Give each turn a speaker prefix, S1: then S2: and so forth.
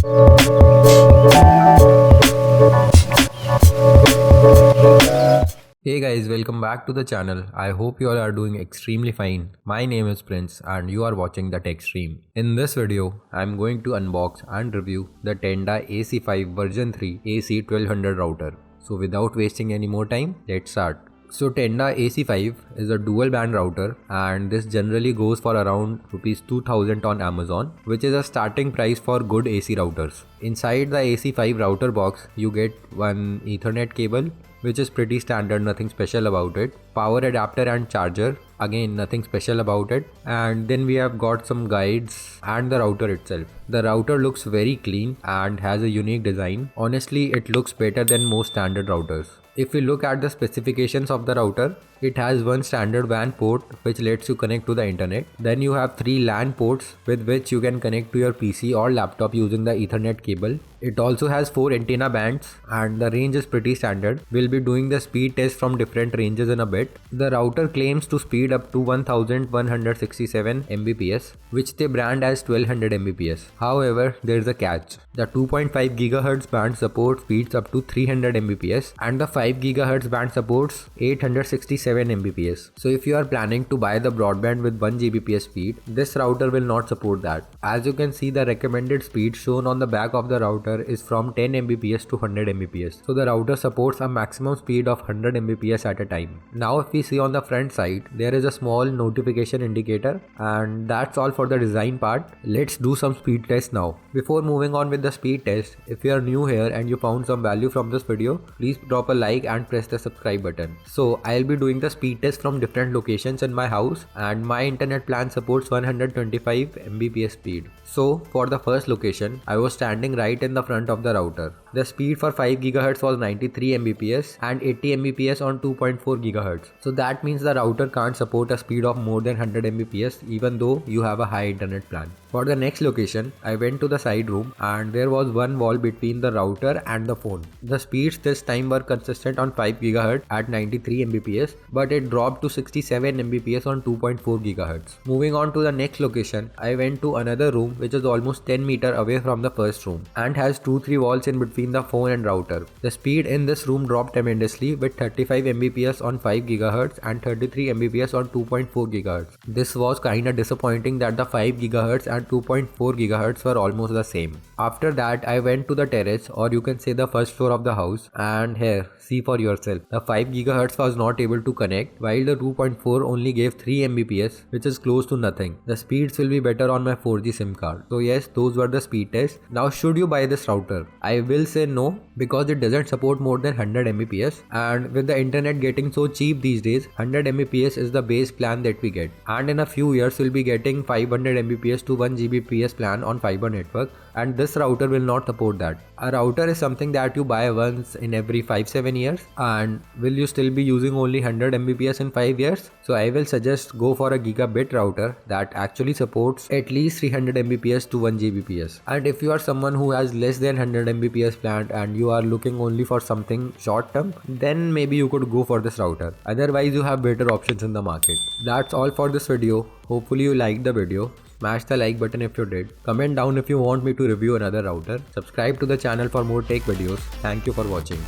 S1: Hey guys, welcome back to the channel. I hope you all are doing extremely fine. My name is Prince and you are watching the TechStream. In this video, I am going to unbox and review the TENDA AC5 version 3 AC1200 router. So without wasting any more time, let's start. So TENDA AC5 is a dual band router and this generally goes for around Rs 2000 on Amazon, which is a starting price for good AC routers. Inside the AC5 router box, you get one Ethernet cable, which is pretty standard, nothing special about it. Power adapter and charger, again nothing special about it. And then we have got some guides and the router itself. The router looks very clean and has a unique design. Honestly, it looks better than most standard routers. If we look at the specifications of the router, it has one standard WAN port which lets you connect to the internet. Then you have 3 LAN ports with which you can connect to your PC or laptop using the Ethernet cable. It also has 4 antenna bands and the range is pretty standard. We'll be doing the speed test from different ranges in a bit. The router claims to speed up to 1167 Mbps, which they brand as 1200 Mbps. However, there is a catch. The 2.5 GHz band supports speeds up to 300 Mbps and the 5 GHz band supports 867 Mbps. So if you are planning to buy the broadband with 1 Gbps speed, this router will not support that. As you can see, the recommended speed shown on the back of the router is from 10 Mbps to 100 Mbps. So the router supports a maximum speed of 100 Mbps at a time. Now if we see on the front side, there is a small notification indicator, and that's all for the design part. Let's do some speed test now. Before moving on with the speed test, if you are new here and you found some value from this video, please drop a like and press the subscribe button. So I'll be doing the speed test from different locations in my house, and my internet plan supports 125 Mbps speed. So for the first location, I was standing right in the front of the router. The speed for 5 GHz was 93 Mbps and 80 Mbps on 2.4 GHz. So that means the router can't support a speed of more than 100 Mbps even though you have a high internet plan. For the next location, I went to the side room and there was one wall between the router and the phone. The speeds this time were consistent on 5 GHz at 93 Mbps, but it dropped to 67 Mbps on 2.4 GHz. Moving on to the next location, I went to another room which is almost 10 meters away from the first room and has 2-3 walls in between the phone and router. The speed in this room dropped tremendously with 35 Mbps on 5 GHz and 33 Mbps on 2.4 GHz. This was kinda disappointing that the 5 GHz and 2.4 GHz were almost the same. After that, I went to the terrace, or you can say the first floor of the house, and here, see for yourself. The 5 GHz was not able to connect, while the 2.4 only gave 3 Mbps, which is close to nothing. The speeds will be better on my 4G SIM card. So yes, those were the speed tests. Now should you buy this router? I will say no, because it doesn't support more than 100 Mbps, and with the internet getting so cheap these days, 100 Mbps is the base plan that we get. And in a few years, we'll be getting 500 Mbps to 1 Gbps plan on fiber network, and this router will not support that. A router is something that you buy once in every 5-7 years, and will you still be using only 100 Mbps in 5 years? So I will suggest go for a Gigabit router that actually supports at least 300 Mbps to 1 Gbps. And if you are someone who has less than 100 Mbps planned and you are looking only for something short term, then maybe you could go for this router. Otherwise, you have better options in the market. That's all for this video. Hopefully you liked the video. Smash the like button if you did. Comment down if you want me to review another router. Subscribe to the channel for more tech videos. Thank you for watching.